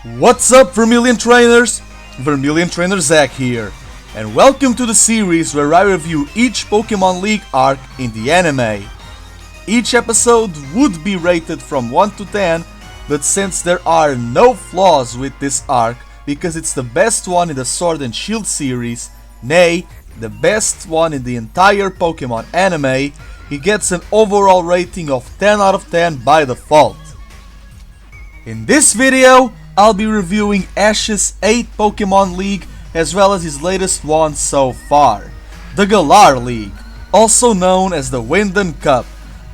What's up, Vermilion Trainers? Vermilion Trainer Zach here, and welcome to the series where I review each Pokemon League arc in the anime. Each episode would be rated from 1 to 10, but since there are no flaws with this arc, because it's the best one in the Sword and Shield series, nay, the best one in the entire Pokemon anime, he gets an overall rating of 10 out of 10 by default. In this video, I'll be reviewing Ash's 8th Pokemon League as well as his latest one so far, the Galar League, also known as the Winden Cup,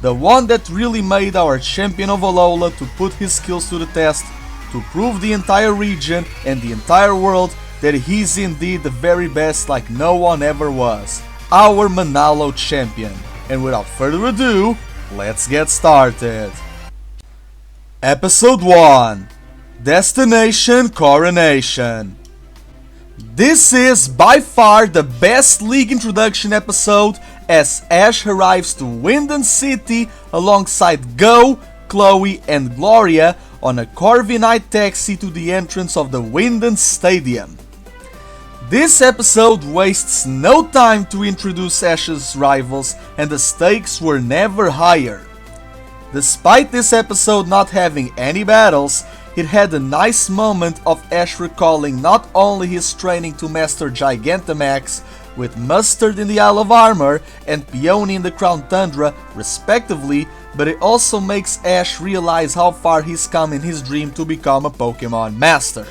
the one that really made our champion of Alola to put his skills to the test, to prove the entire region and the entire world that he's indeed the very best like no one ever was, our Manalo champion. And without further ado, let's get started. Episode 1, Destination Coronation. This is by far the best league introduction episode as Ash arrives to Winden City alongside Go, Chloe and Gloria on a Corviknight taxi to the entrance of the Winden Stadium. This episode wastes no time to introduce Ash's rivals, and the stakes were never higher. Despite this episode not having any battles, it had a nice moment of Ash recalling not only his training to master Gigantamax with Mustard in the Isle of Armor and Peony in the Crown Tundra respectively, but it also makes Ash realize how far he's come in his dream to become a Pokemon Master.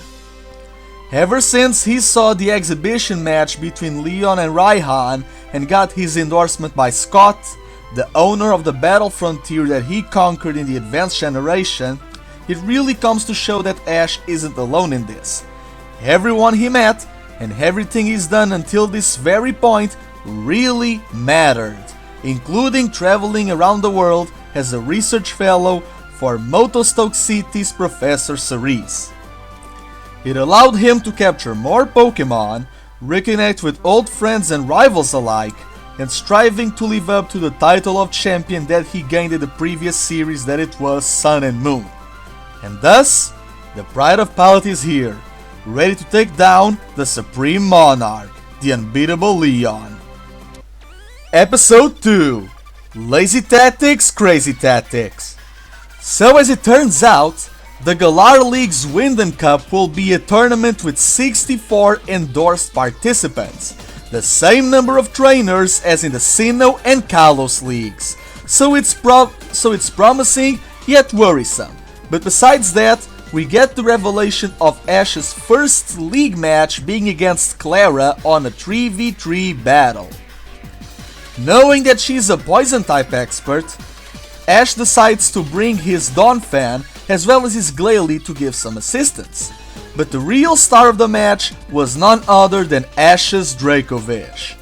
Ever since he saw the exhibition match between Leon and Raihan and got his endorsement by Scott, the owner of the Battle Frontier that he conquered in the Advanced Generation, it really comes to show that Ash isn't alone in this. Everyone he met and everything he's done until this very point really mattered, including traveling around the world as a research fellow for Motostoke City's Professor Cerise. It allowed him to capture more Pokemon, reconnect with old friends and rivals alike, and striving to live up to the title of champion that he gained in the previous series that it was Sun and Moon. And thus, the Pride of Palette is here, ready to take down the Supreme Monarch, the unbeatable Leon. Episode 2, Lazy Tactics, Crazy Tactics. So as it turns out, the Galar League's Winden Cup will be a tournament with 64 endorsed participants, the same number of trainers as in the Sinnoh and Kalos Leagues, so it's promising yet worrisome. But besides that, we get the revelation of Ash's first league match being against Clara on a 3v3 battle. Knowing that she's a poison type expert, Ash decides to bring his Donphan as well as his Glalie to give some assistance. But the real star of the match was none other than Ash's Dracovish.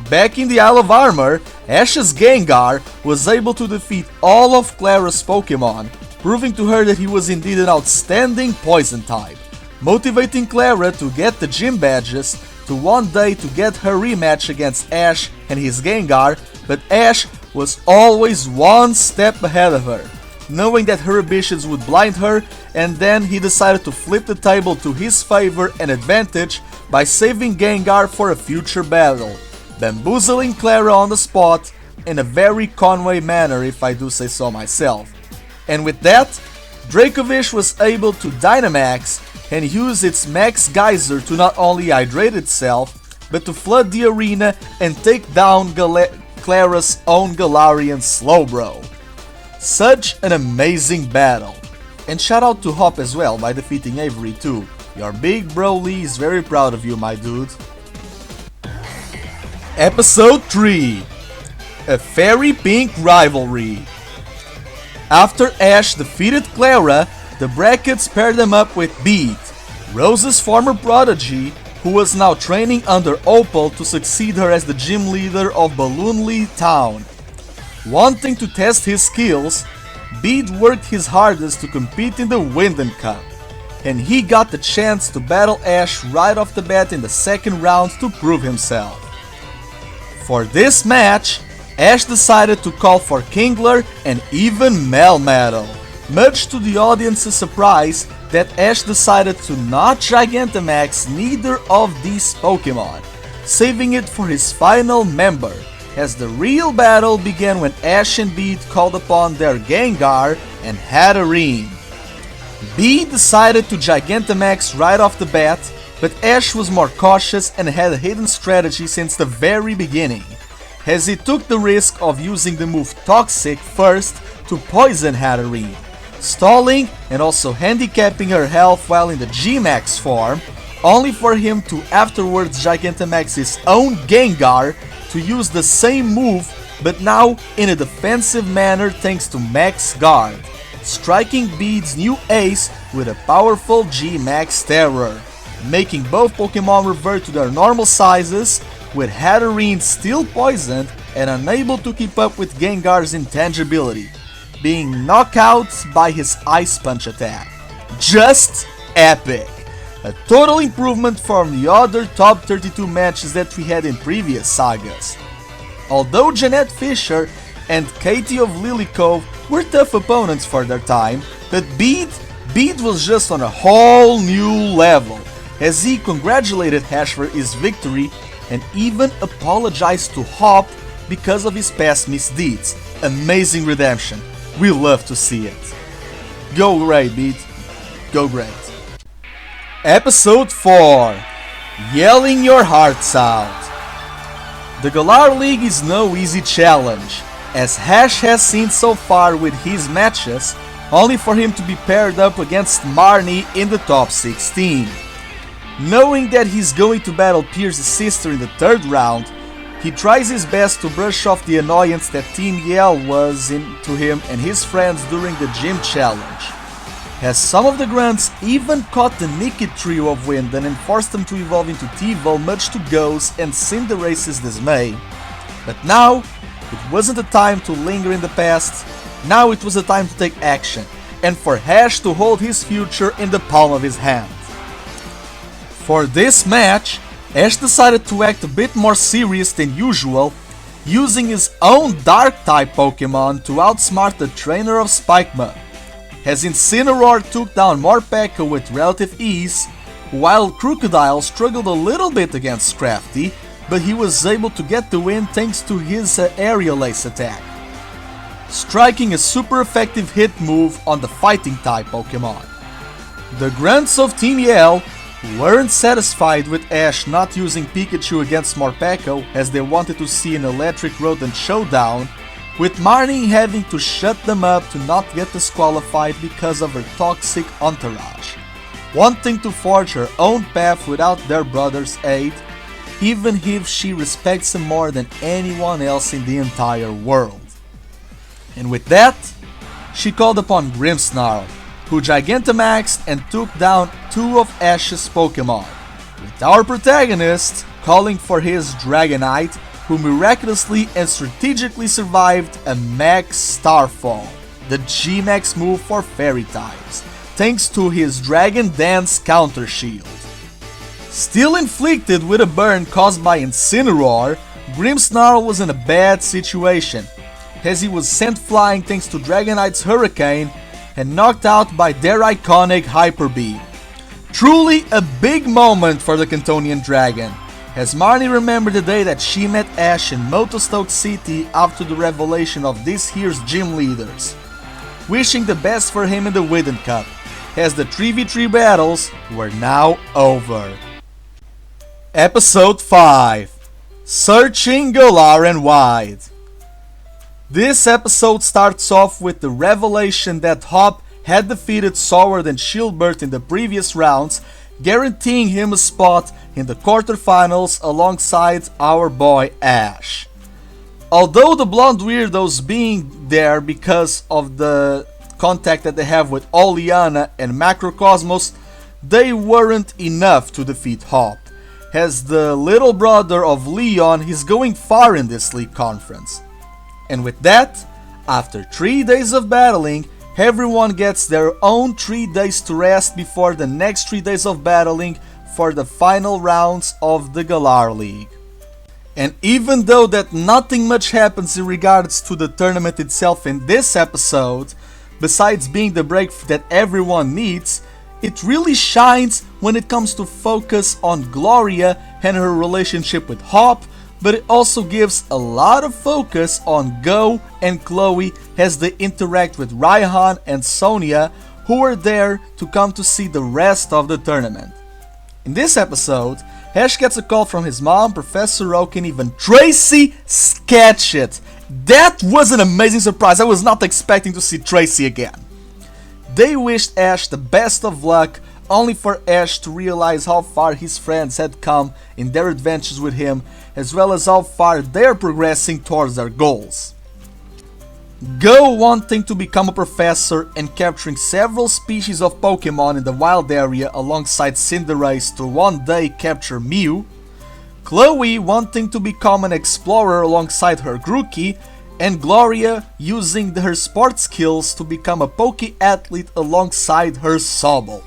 Back in the Isle of Armor, Ash's Gengar was able to defeat all of Clara's Pokemon, proving to her that he was indeed an outstanding poison type, motivating Clara to get the gym badges to one day to get her rematch against Ash and his Gengar, but Ash was always one step ahead of her, knowing that her ambitions would blind her, and then he decided to flip the table to his favor and advantage by saving Gengar for a future battle, bamboozling Clara on the spot in a very Conway manner if I do say so myself. And with that, Dracovish was able to Dynamax and use its Max Geyser to not only hydrate itself, but to flood the arena and take down Clara's own Galarian Slowbro. Such an amazing battle. And shout out to Hop as well by defeating Avery too. Your big bro Lee is very proud of you, my dude. Episode 3, A Fairy Pink Rivalry. After Ash defeated Clara, the brackets paired them up with Beat, Rose's former prodigy, who was now training under Opal to succeed her as the gym leader of Balloonly Town. Wanting to test his skills, Bede worked his hardest to compete in the Winden Cup, and he got the chance to battle Ash right off the bat in the second round to prove himself. For this match, Ash decided to call for Kingler and even Melmetal, much to the audience's surprise that Ash decided to not Gigantamax neither of these Pokémon, saving it for his final member, as the real battle began when Ash and Bede called upon their Gengar and Hatterene. Bede decided to Gigantamax right off the bat, but Ash was more cautious and had a hidden strategy since the very beginning, as he took the risk of using the move Toxic first to poison Hatterene, stalling and also handicapping her health while in the G-Max form, only for him to afterwards Gigantamax his own Gengar to use the same move, but now in a defensive manner thanks to Max Guard, striking Bede's new ace with a powerful G-Max Terror, making both Pokémon revert to their normal sizes, with Hatterene still poisoned and unable to keep up with Gengar's intangibility, being knocked out by his Ice Punch attack. Just epic! A total improvement from the other top 32 matches that we had in previous sagas. Although Jeanette Fisher and Katie of Lily Cove were tough opponents for their time, but Bede was just on a whole new level, as he congratulated Ash for his victory and even apologized to Hop because of his past misdeeds. Amazing redemption. We love to see it. Go great, Bede. Go great. Episode 4: Yelling Your Hearts Out. The Galar League is no easy challenge, as Ash has seen so far with his matches, only for him to be paired up against Marnie in the top 16. Knowing that he's going to battle Pierce's sister in the third round, he tries his best to brush off the annoyance that Team Yell was to him and his friends during the gym challenge, as some of the grunts even caught the Nikki trio of Winden and forced them to evolve into T-Vol, much to Go's and Cinderace's dismay. But now, it wasn't a time to linger in the past, now it was a time to take action, and for Ash to hold his future in the palm of his hand. For this match, Ash decided to act a bit more serious than usual, using his own Dark-type Pokémon to outsmart the trainer of Spikeman, as Incineroar took down Morpeko with relative ease, while Crocodile struggled a little bit against Scrafty, but he was able to get the win thanks to his Aerial Ace attack, striking a super effective hit move on the Fighting-type Pokémon. The grunts of Team Yell weren't satisfied with Ash not using Pikachu against Morpeko, as they wanted to see an Electric Rodent showdown, with Marnie having to shut them up to not get disqualified because of her toxic entourage, wanting to forge her own path without their brother's aid, even if she respects him more than anyone else in the entire world. And with that, she called upon Grimmsnarl, who Gigantamaxed and took down two of Ash's Pokémon, with our protagonist calling for his Dragonite, who miraculously and strategically survived a Max Starfall, the G-Max move for Fairy types, thanks to his Dragon Dance counter shield. Still inflicted with a burn caused by Incineroar, Grimmsnarl was in a bad situation, as he was sent flying thanks to Dragonite's Hurricane and knocked out by their iconic Hyper Beam. Truly a big moment for the Cantonian Dragon, as Marnie remembered the day that she met Ash in Motostoke City after the revelation of this year's gym leaders, wishing the best for him in the Widden Cup, as the 3v3 battles were now over. Episode 5: Searching Gollar and Wide. This episode starts off with the revelation that Hop had defeated Sword and Shieldbert in the previous rounds, guaranteeing him a spot in the quarterfinals alongside our boy Ash. Although the blonde weirdos being there because of the contact that they have with Oleana and Macrocosmos, they weren't enough to defeat Hop, as the little brother of Leon is going far in this league conference. And with that, after 3 days of battling, everyone gets their own 3 days to rest before the next 3 days of battling for the final rounds of the Galar League. And even though that nothing much happens in regards to the tournament itself in this episode, besides being the breakthrough that everyone needs, it really shines when it comes to focus on Gloria and her relationship with Hop, but it also gives a lot of focus on Go and Chloe as they interact with Raihan and Sonia, who are there to come to see the rest of the tournament. In this episode, Ash gets a call from his mom, Professor Oak, and even Tracy Sketchit. That was an amazing surprise. I was not expecting to see Tracy again. They wished Ash the best of luck, only for Ash to realize how far his friends had come in their adventures with him, as well as how far they're progressing towards their goals. Go wanting to become a professor and capturing several species of Pokémon in the wild area alongside Cinderace to one day capture Mew, Chloe wanting to become an explorer alongside her Grookey, and Gloria using her sports skills to become a Poké athlete alongside her Sobble.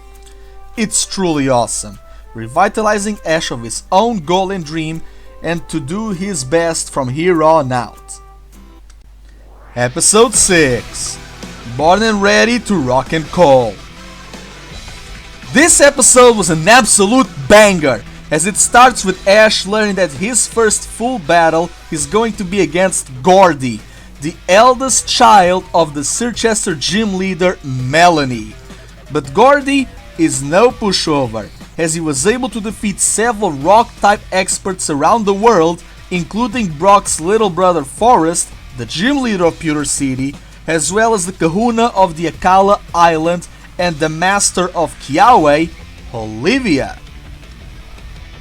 It's truly awesome, revitalizing Ash of his own goal and dream, and to do his best from here on out. Episode 6. Born and Ready to Rock and Call. This episode was an absolute banger, as it starts with Ash learning that his first full battle is going to be against Gordy, the eldest child of the Circhester gym leader Melanie. But Gordy is no pushover, as he was able to defeat several rock-type experts around the world, including Brock's little brother Forrest, the gym leader of Pewter City, as well as the kahuna of the Akala Island and the master of Kiawe, Olivia.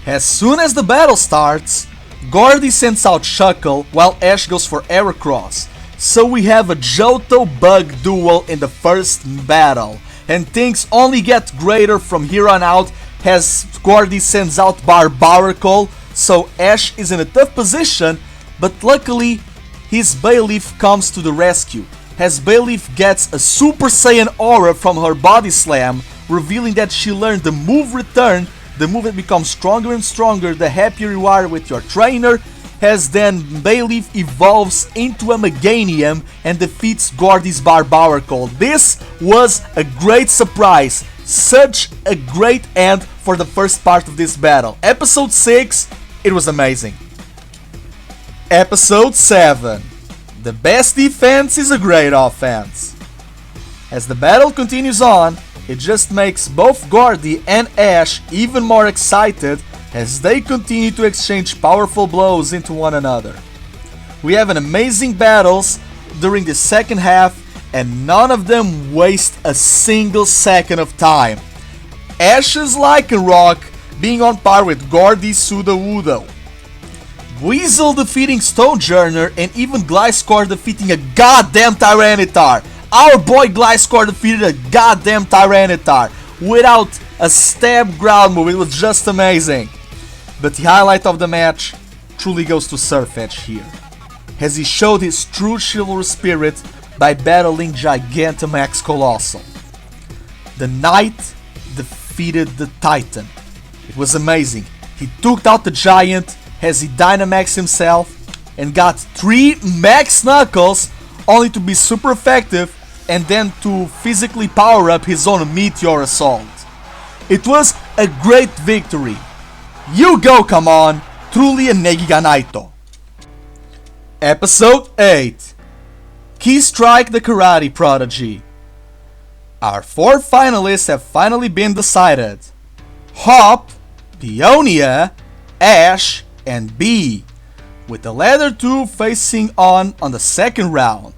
As soon as the battle starts, Gordy sends out Shuckle while Ash goes for Heracross, so we have a Johto Bug duel in the first battle, and things only get greater from here on out as Gordy sends out Barbaracle, so Ash is in a tough position, but luckily his Bayleaf comes to the rescue, as Bayleaf gets a Super Saiyan aura from her Body Slam, revealing that she learned the move Return, the move that becomes stronger and stronger the happier you are with your trainer, as then Bayleaf evolves into a Meganium and defeats Gordy's Barbaracle. This was a great surprise, such a great end for the first part of this battle. Episode 6, it was amazing. Episode 7. The best defense is a great offense. As the battle continues on, it just makes both Gordy and Ash even more excited as they continue to exchange powerful blows into one another. We have an amazing battles during the second half, and none of them waste a single second of time. Ash's Lycanroc being on par with Gordy's Sudowoodo, Weasel defeating Stonejourner, and even Gliscor defeating a goddamn Tyranitar. Our boy Gliscor defeated a goddamn Tyranitar without a stab ground move. It was just amazing. But the highlight of the match truly goes to Surfetch here, as he showed his true chivalrous spirit by battling Gigantamax Colossal. The Knight defeated the Titan. It was amazing. He took out the Giant as he Dynamaxed himself and got 3 Max Knuckles, only to be super effective and then to physically power up his own Meteor Assault. It was a great victory. You go, come on, truly a Negiganaito. Episode 8. Key Strike the Karate Prodigy. Our 4 finalists have finally been decided. Hop, Peonia, Ash, and B, with the latter 2 facing on the second round.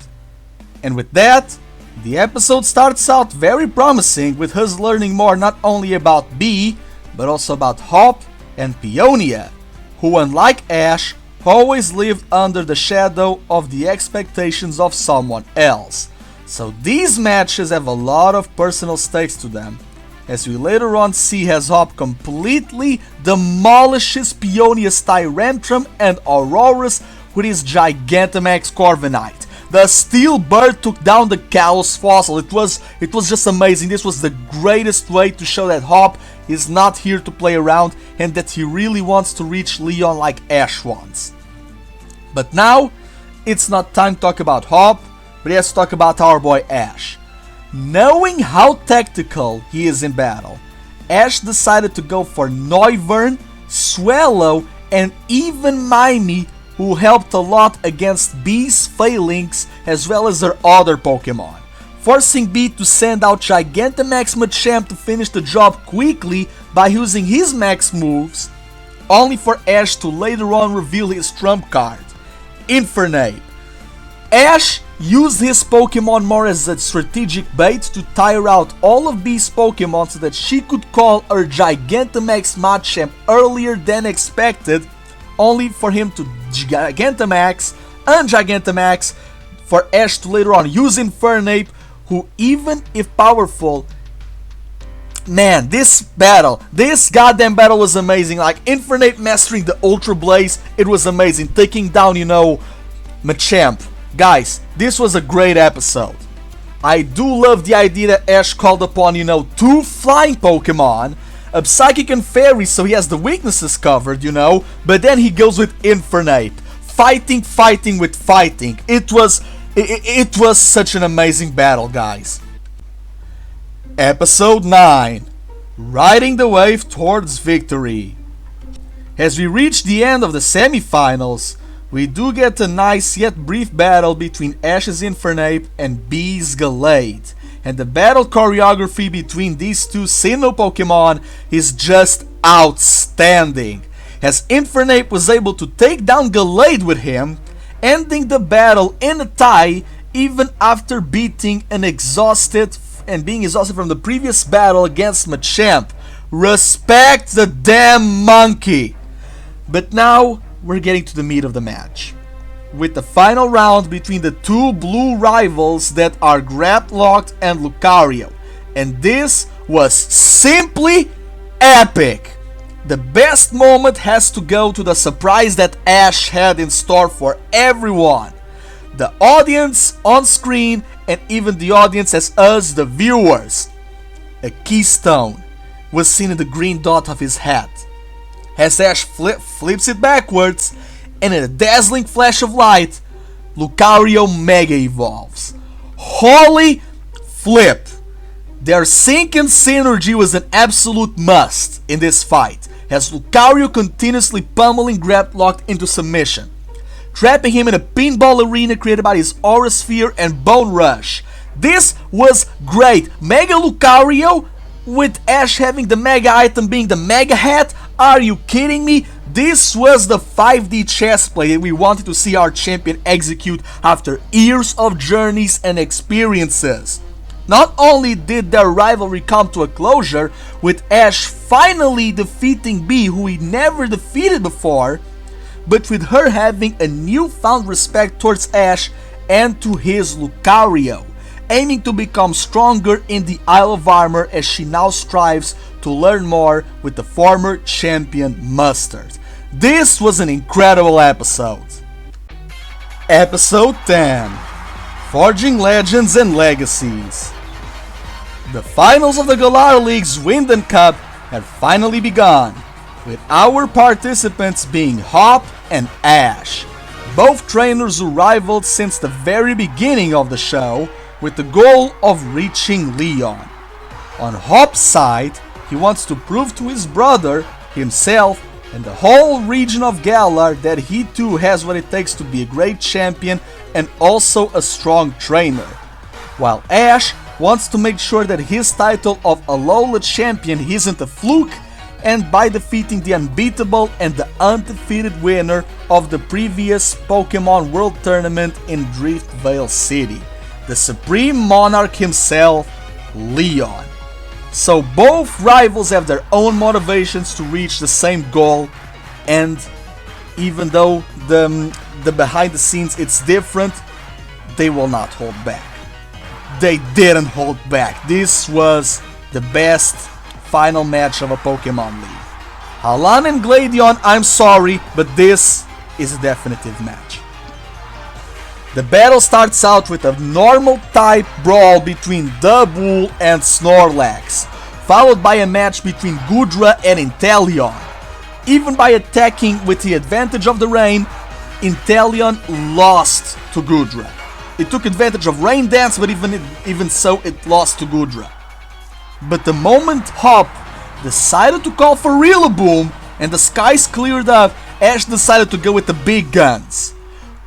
And with that, the episode starts out very promising, with us learning more not only about B, but also about Hop and Peonia, who unlike Ash, always lived under the shadow of the expectations of someone else. So these matches have a lot of personal stakes to them, as we later on see as Hop completely demolishes Peonia's Tyrantrum and Aurorus with his Gigantamax Corviknight. The Steel Bird took down the Kalos Fossil. It was just amazing. This was the greatest way to show that Hop is not here to play around and that he really wants to reach Leon like Ash wants. But now, it's not time to talk about Hop, but let's talk about our boy Ash. Knowing how tactical he is in battle, Ash decided to go for Noivern, Swallow, and even Mimey, who helped a lot against B's Phalanx as well as their other Pokemon, forcing B to send out Gigantamax Machamp to finish the job quickly by using his max moves, only for Ash to later on reveal his trump card, Infernape. Ash used his Pokemon more as a strategic bait to tire out all of B's Pokemon so that she could call her Gigantamax Machamp earlier than expected, only for him to Gigantamax and Gigantamax for Ash to later on use Infernape, who, even if powerful, man, this goddamn battle was amazing. Like, Infernape mastering the Ultra Blaze, it was amazing. Taking down, Machamp. Guys, this was a great episode. I do love the idea that Ash called upon, two flying Pokemon, a Psychic and Fairy, so he has the weaknesses covered, but then he goes with Infernape. Fighting with fighting. It was such an amazing battle, guys. Episode 9. Riding the Wave Towards Victory. As we reach the end of the semifinals, we do get a nice yet brief battle between Ash's Infernape and B's Gallade, and the battle choreography between these two Sinnoh Pokemon is just outstanding, as Infernape was able to take down Gallade with him, ending the battle in a tie even after being exhausted from the previous battle against Machamp. Respect the damn monkey! But now we're getting to the meat of the match, with the final round between the two blue rivals that are Graplocked and Lucario, and this was simply epic. The best moment has to go to the surprise that Ash had in store for everyone. The audience on screen and even the audience as us, the viewers. A keystone was seen in the green dot of his hat, as Ash flips it backwards, and in a dazzling flash of light, Lucario Mega Evolves. Holy flip! Their sync and synergy was an absolute must in this fight, as Lucario continuously pummeling Graplocked into submission, trapping him in a pinball arena created by his Aura Sphere and Bone Rush. This was great. Mega Lucario, with Ash having the Mega item being the Mega Hat. Are you kidding me? This was the 5D chess play that we wanted to see our champion execute after years of journeys and experiences. Not only did their rivalry come to a closure, with Ash finally defeating B, who he never defeated before, but with her having a newfound respect towards Ash and to his Lucario, aiming to become stronger in the Isle of Armor as she now strives to learn more with the former champion Mustard. This was an incredible episode. Episode 10. Forging Legends and Legacies. The finals of the Galar League's Winden Cup had finally begun, with our participants being Hop and Ash, both trainers who rivaled since the very beginning of the show, with the goal of reaching Leon. On Hop's side, he wants to prove to his brother, himself, and the whole region of Galar that he too has what it takes to be a great champion and also a strong trainer, while Ash wants to make sure that his title of Alola champion isn't a fluke, and by defeating the unbeatable and the undefeated winner of the previous Pokemon World Tournament in Driftvale City, the Supreme Monarch himself, Leon. So both rivals have their own motivations to reach the same goal, and even though the behind the scenes it's different, they will not hold back. They didn't hold back. This was the best final match of a Pokemon League. Halan and Gladion, I'm sorry, but this is a definitive match. The battle starts out with a normal type brawl between Dubwool and Snorlax, followed by a match between Goodra and Inteleon. Even by attacking with the advantage of the rain, Inteleon lost to Goodra. it took advantage of Rain Dance, but even so, it lost to Gudra. But the moment Hop decided to call for Rillaboom and the skies cleared up, Ash decided to go with the big guns,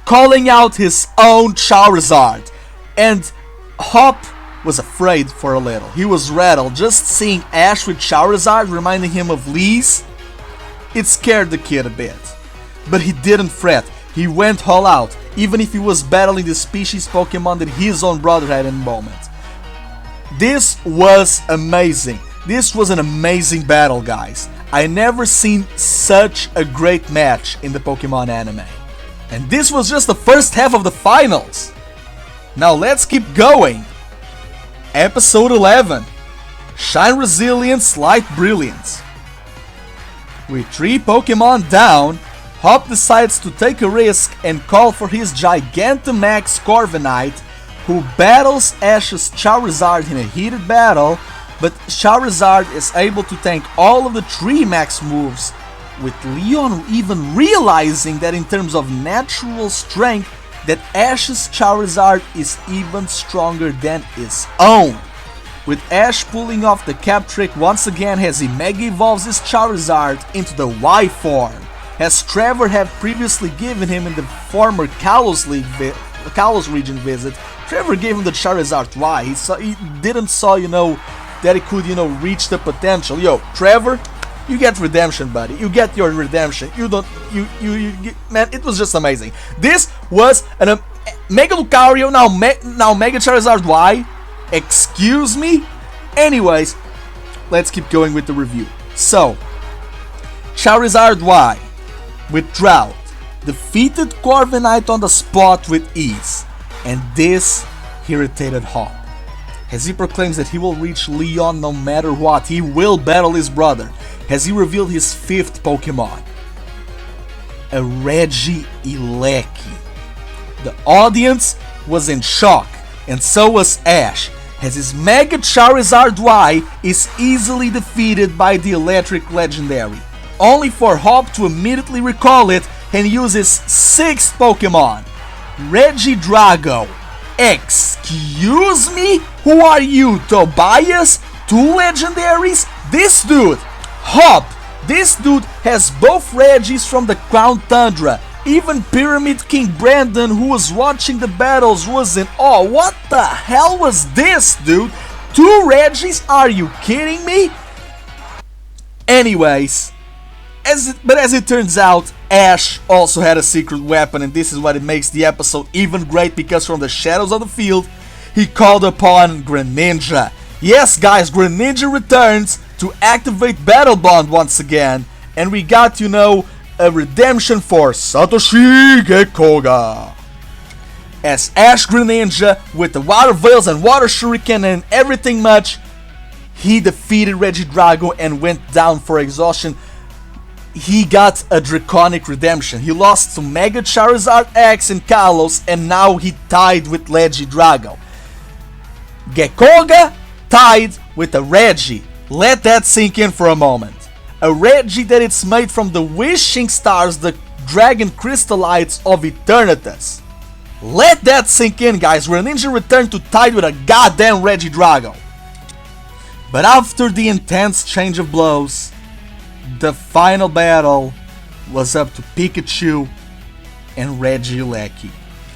calling out his own Charizard. And Hop was afraid for a little. He was rattled. Just seeing Ash with Charizard reminding him of Lee's, it scared the kid a bit. But he didn't fret. He went all out, even if he was battling the species Pokemon that his own brother had in the moment. This was amazing. This was an amazing battle, guys. I never seen such a great match in the Pokemon anime. And this was just the first half of the finals. Now let's keep going. Episode 11. Shine Resilience, Light Brilliance. With 3 Pokemon down, Hop decides to take a risk and call for his Gigantamax Corviknight, who battles Ash's Charizard in a heated battle, but Charizard is able to tank all of the 3 max moves, with Leon even realizing that in terms of natural strength, that Ash's Charizard is even stronger than his own. With Ash pulling off the cap trick once again as he Mega Evolves his Charizard into the Y form, as Trevor had previously given him in the former Kalos region visit. Trevor gave him the Charizard Y. He didn't saw, that it could, reach the potential. Yo, Trevor, you get redemption, buddy. You get your redemption. Man, it was just amazing. This was an Mega Lucario, now Mega Charizard Y. Excuse me? Anyways, let's keep going with the review. So, Charizard Y, with Drought, defeated Corviknight on the spot with ease, and this irritated Hop, as he proclaims that he will reach Leon no matter what. He will battle his brother, as he revealed his 5th Pokemon, a Regieleki. The audience was in shock, and so was Ash, as his Mega Charizard Y is easily defeated by the Electric Legendary, only for Hop to immediately recall it and use his 6th Pokemon, Regidrago. Excuse me? Who are you, Tobias? 2 legendaries? This dude, Hop, this dude has both Regis from the Crown Tundra. Even Pyramid King Brandon, who was watching the battles, was in awe. What the hell was this, dude? 2 Regis? Are you kidding me? Anyways, as it turns out, Ash also had a secret weapon, and this is what it makes the episode even great, because from the shadows of the field, he called upon Greninja. Yes, guys, Greninja returns to activate Battle Bond once again, and we got, a redemption for Satoshi Gekoga. As Ash Greninja, with the Water Veils and Water Shuriken and everything much, he defeated Regidrago and went down for exhaustion. He got a draconic redemption. He lost to Mega Charizard X and Kalos, and now he tied with Regidrago. Gekoga tied with a Regi. Let that sink in for a moment. A Regi that it's made from the wishing stars, the dragon crystallites of Eternatus. Let that sink in, guys. Greninja returned to tied with a goddamn Regidrago. But after the intense change of blows, the final battle was up to Pikachu and Regieleki.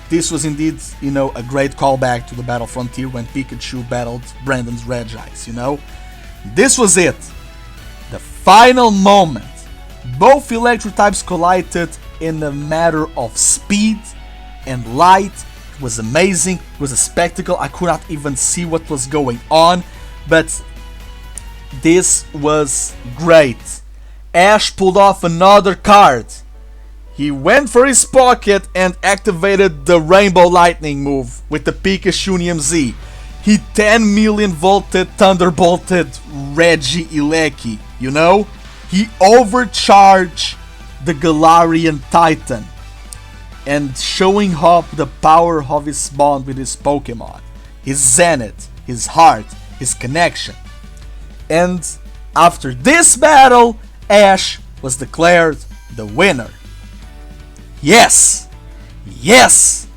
This was indeed, a great callback to the Battle Frontier when Pikachu battled Brandon's Regis, This was it. The final moment. Both electric types collided in a matter of speed and light. It was amazing. It was a spectacle. I could not even see what was going on, but this was great. Ash pulled off another card. He went for his pocket and activated the Rainbow Lightning move with the Pikachu EMZ. He 10 million volted thunderbolted Regieleki, He overcharged the Galarian Titan, and showing Hop the power of his bond with his Pokemon, his Zenith, his heart, his connection. And after this battle, Ash was declared the winner. Yes! Yes!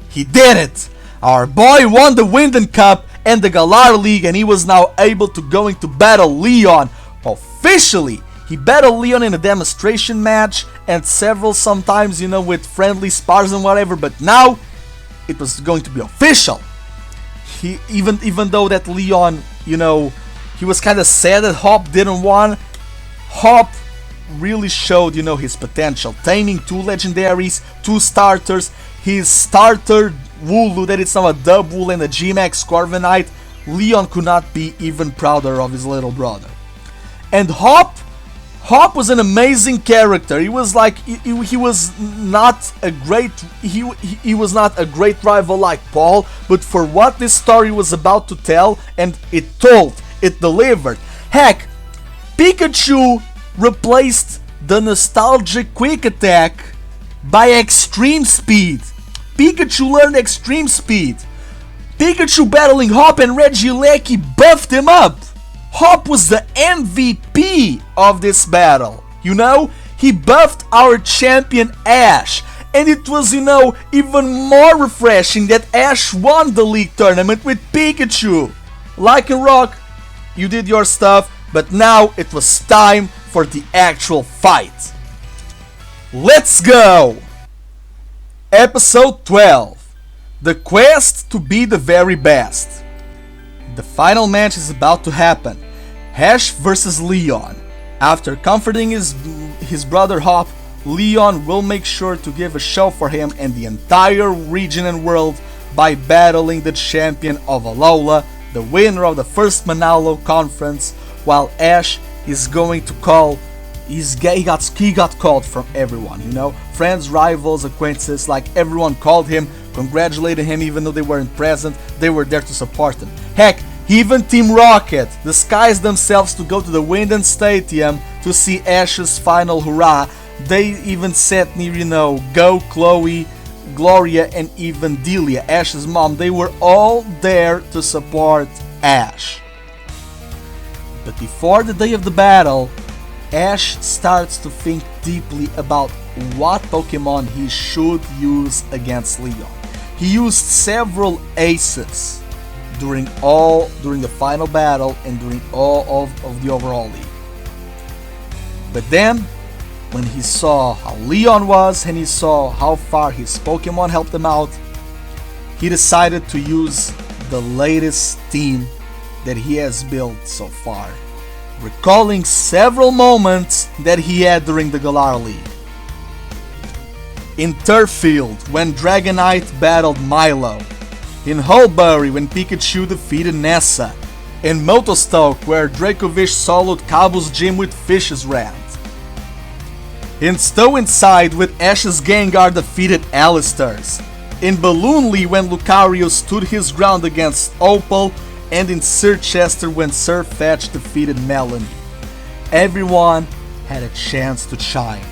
He did it! Our boy won the Winden Cup and the Galar League, and he was now able to go into battle Leon officially. He battled Leon in a demonstration match and sometimes, with friendly spars and whatever, but now it was going to be official. He even though that Leon, he was kind of sad that Hop didn't win. Hop really showed, his potential, taming 2 legendaries, 2 starters, his starter Wooloo, that it's now a dub Wool and a G-Max Corviknight. Leon could not be even prouder of his little brother. And Hop was an amazing character. He was like he was not a great he was not a great rival like Paul, but for what this story was about to tell, and it delivered. Heck, Pikachu replaced the nostalgic quick attack by extreme speed. Pikachu learned extreme speed. Pikachu battling Hop and Regieleki buffed him up. Hop was the MVP of this battle. He buffed our champion Ash. And it was, even more refreshing that Ash won the league tournament with Pikachu. Like a rock, you did your stuff, but now it was time for the actual fight. Let's go! Episode 12. The quest to be the very best. The final match is about to happen. Ash versus Leon. After comforting his brother Hop, Leon will make sure to give a show for him and the entire region and world by battling the champion of Alola, the winner of the first Manalo conference, while Ash is going to call. He got called from everyone, friends, rivals, acquaintances, like everyone called him, congratulated him even though they weren't present. They were there to support him. Heck, even Team Rocket disguised themselves to go to the Winden Stadium to see Ash's final hurrah. They even sat near, Go, Chloe, Gloria, and even Delia, Ash's mom. They were all there to support Ash. But before the day of the battle, Ash starts to think deeply about what Pokemon he should use against Leon. He used several aces during the final battle and during all of the overall league. But then, when he saw how Leon was and he saw how far his Pokemon helped him out, he decided to use the latest team that he has built so far, recalling several moments that he had during the Galar League. In Turffield, when Dragonite battled Milo. In Hulbury, when Pikachu defeated Nessa. In Motostoke, where Dracovish soloed Cabo's gym with Fish's Rant. In Stow Inside, with Ash's Gengar defeated Alistair's. In Balloonly, when Lucario stood his ground against Opal. And in Sirchester, when Sirfetch'd defeated Melanie. Everyone had a chance to shine.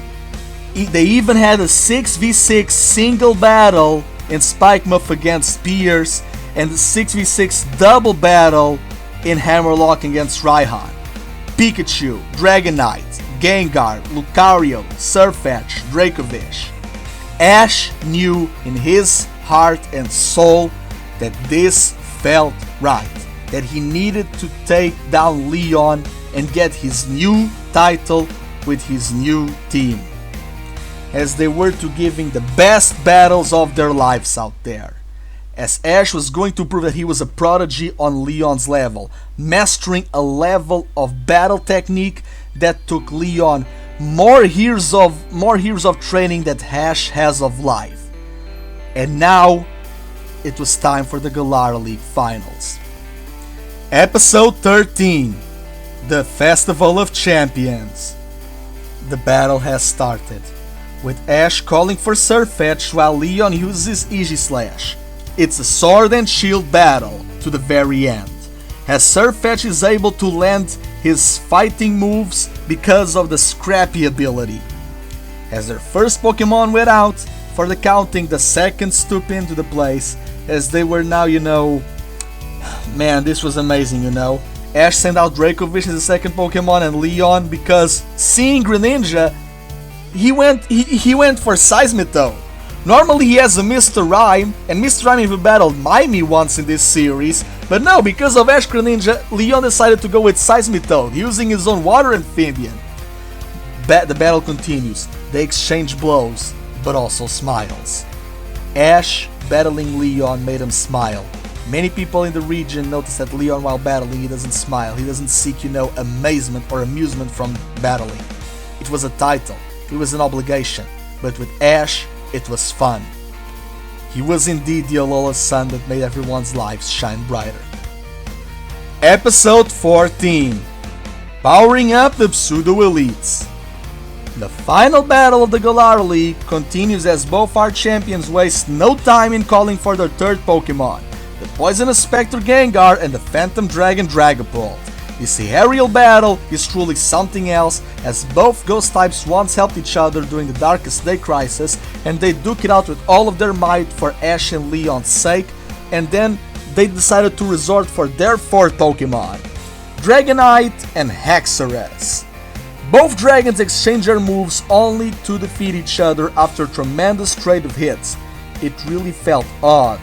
They even had a 6v6 single battle in Spikemuth against Pierce, and the 6v6 double battle in Hammerlock against Raihan. Pikachu, Dragonite, Gengar, Lucario, Sirfetch'd, Dracovish. Ash knew in his heart and soul that this felt right, that he needed to take down Leon and get his new title with his new team, as they were to giving the best battles of their lives out there, as Ash was going to prove that he was a prodigy on Leon's level, mastering a level of battle technique that took Leon more years of training that Ash has of life. And now it was time for the Galar League Finals. Episode 13, The Festival of Champions. The battle has started, with Ash calling for Sirfetch'd while Leon uses Aegislash. It's a sword and shield battle to the very end, as Sirfetch'd is able to land his fighting moves because of the Scrappy ability. As their first Pokemon went out for the counting, the second stoop into the place, as they were now, man, this was amazing, Ash sent out Dracovish as the second Pokemon and Leon, because seeing Greninja, he went for Seismitoad. Normally he has a Mr. Rime, and Mr. Rime even battled Mimey once in this series, but no, because of Ash Greninja, Leon decided to go with Seismitoad, using his own water amphibian. The battle continues, they exchange blows, but also smiles. Ash battling Leon made him smile. Many people in the region notice that Leon, while battling, he doesn't smile, he doesn't seek, amazement or amusement from battling. It was a title, it was an obligation, but with Ash, it was fun. He was indeed the Alola's sun that made everyone's lives shine brighter. Episode 14. Powering up the pseudoelites. The final battle of the Galar League continues as both our champions waste no time in calling for their third Pokémon, the Poisonous Spectre Gengar and the Phantom Dragon Dragapult. This aerial battle is truly something else, as both ghost types once helped each other during the Darkest Day crisis, and they duke it out with all of their might for Ash and Leon's sake, and then they decided to resort for their fourth Pokémon, Dragonite and Haxorus. Both dragons exchange their moves only to defeat each other after a tremendous trade of hits. It really felt odd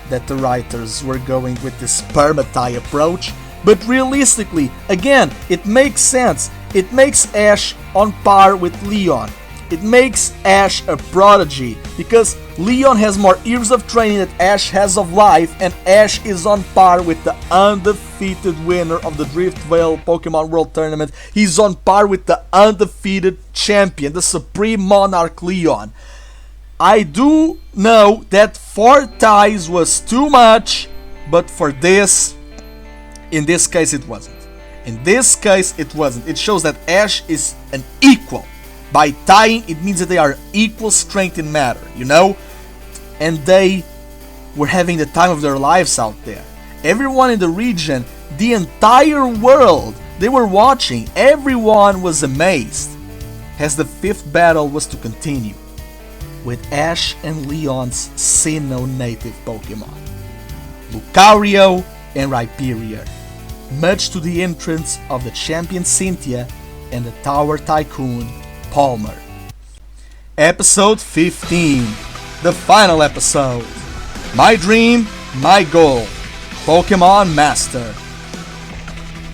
that the writers were going with this permatie approach, but realistically, again, it makes sense. It makes Ash on par with Leon. It makes Ash a prodigy, because Leon has more years of training than Ash has of life, and Ash is on par with the undefeated winner of the Drift Veil Pokemon World Tournament. He's on par with the undefeated champion, the Supreme Monarch Leon. I do know that 4 ties was too much, but for this, in this case it wasn't. In this case it wasn't. It shows that Ash is an equal. By tying, it means that they are equal strength in matter, And they were having the time of their lives out there. Everyone in the region, the entire world, they were watching. Everyone was amazed. As the 5th battle was to continue, with Ash and Leon's Sinnoh native Pokemon, Lucario and Rhyperior, much to the entrance of the champion Cynthia and the Tower Tycoon Palmer. Episode 15. The final episode. My dream, my goal. Pokemon Master.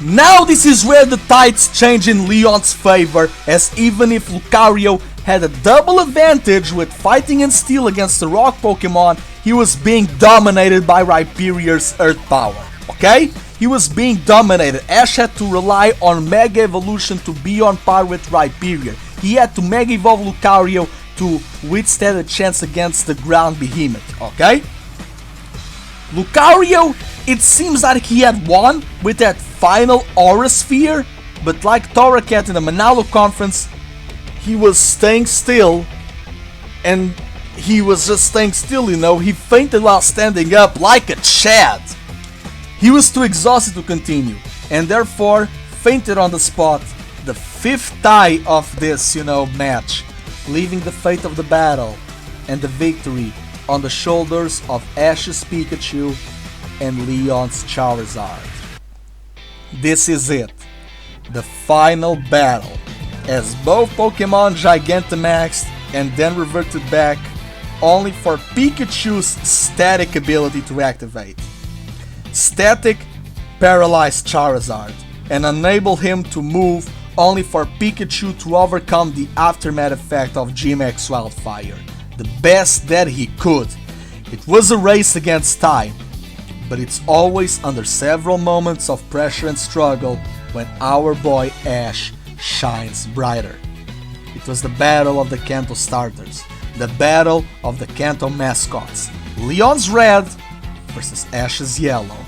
Now this is where the tides change in Leon's favor, as even if Lucario had a double advantage with fighting and steel against the rock Pokemon, he was being dominated by Rhyperior's Earth power, okay? He was being dominated. Ash had to rely on Mega Evolution to be on par with Rhyperior. He had to Mega Evolve Lucario to withstand a chance against the ground behemoth, okay? Lucario, it seems like he had won with that final Aura Sphere, but like Torracat in the Manalo conference, he was staying still, and he was just staying still, he fainted while standing up like a Chad. He was too exhausted to continue, and therefore fainted on the spot, the 5th tie of this, match, leaving the fate of the battle and the victory on the shoulders of Ash's Pikachu and Leon's Charizard. This is it, the final battle, as both Pokemon Gigantamaxed and then reverted back, only for Pikachu's static ability to activate. Static paralyzed Charizard and enable him to move, only for Pikachu to overcome the aftermath effect of G-Max Wildfire, the best that he could. It was a race against time, but it's always under several moments of pressure and struggle when our boy Ash shines brighter. It was the battle of the Kanto starters, the battle of the Kanto mascots, Leon's Red versus Ash's Yellow,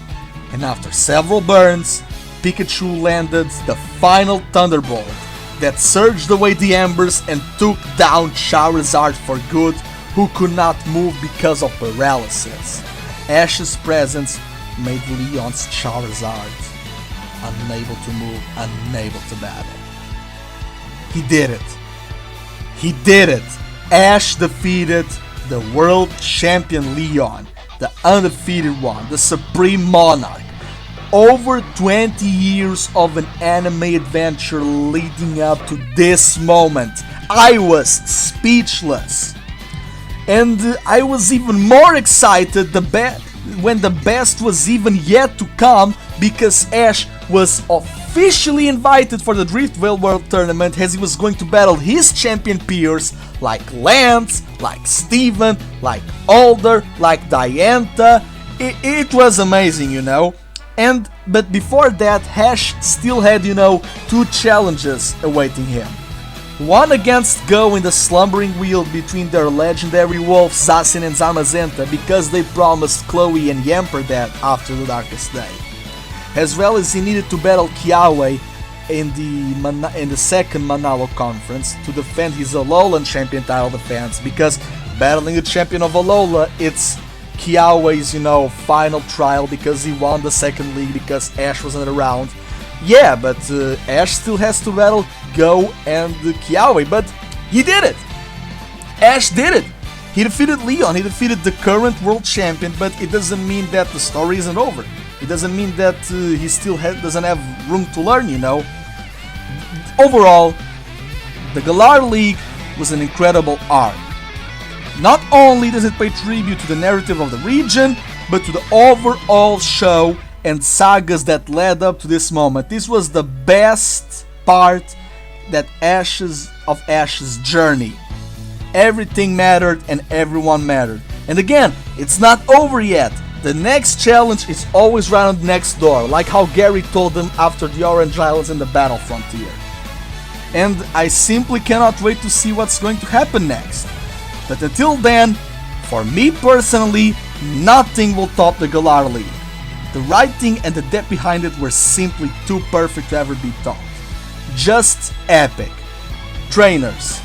and after several burns, Pikachu landed the final Thunderbolt that surged away the embers and took down Charizard for good, who could not move because of paralysis. Ash's presence made Leon's Charizard unable to move, unable to battle. He did it. He did it. Ash defeated the world champion Leon, the undefeated one, the Supreme Monarch. Over 20 years of an anime adventure leading up to this moment. I was speechless. And I was even more excited when the best was even yet to come, because Ash was officially invited for the Driftveil World Tournament, as he was going to battle his champion peers like Lance, like Steven, like Alder, like Diantha. It was amazing, you know. But before that, Ash still had, you know, 2 challenges awaiting him. One against Go in the Slumbering Wheel between their legendary wolves Zacian and Zamazenta, because they promised Chloe and Yamper that after the Darkest Day. As well as he needed to battle Kiawe in the second Manalo Conference to defend his Alolan champion title defense, because battling the champion of Alola, it's Kiawe's, you know, final trial, because he won the second league because Ash wasn't around. Yeah, but Ash still has to battle Go and Kiawe, but he did it! Ash did it! He defeated Leon, he defeated the current world champion, but it doesn't mean that the story isn't over. It doesn't mean that he still doesn't have room to learn, you know. Overall, the Galar League was an incredible arc. Not only does it pay tribute to the narrative of the region, but to the overall show and sagas that led up to this moment. This was the best part of Ash's journey. Everything mattered and everyone mattered. And again, it's not over yet. The next challenge is always right on next door, like how Gary told them after the Orange Islands in the Battle Frontier. And I simply cannot wait to see what's going to happen next. But until then, for me personally, nothing will top the Galar League. The writing and the depth behind it were simply too perfect to ever be topped. Just epic. Trainers,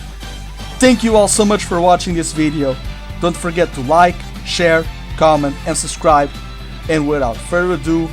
thank you all so much for watching this video. Don't forget to like, share, comment and subscribe. And without further ado,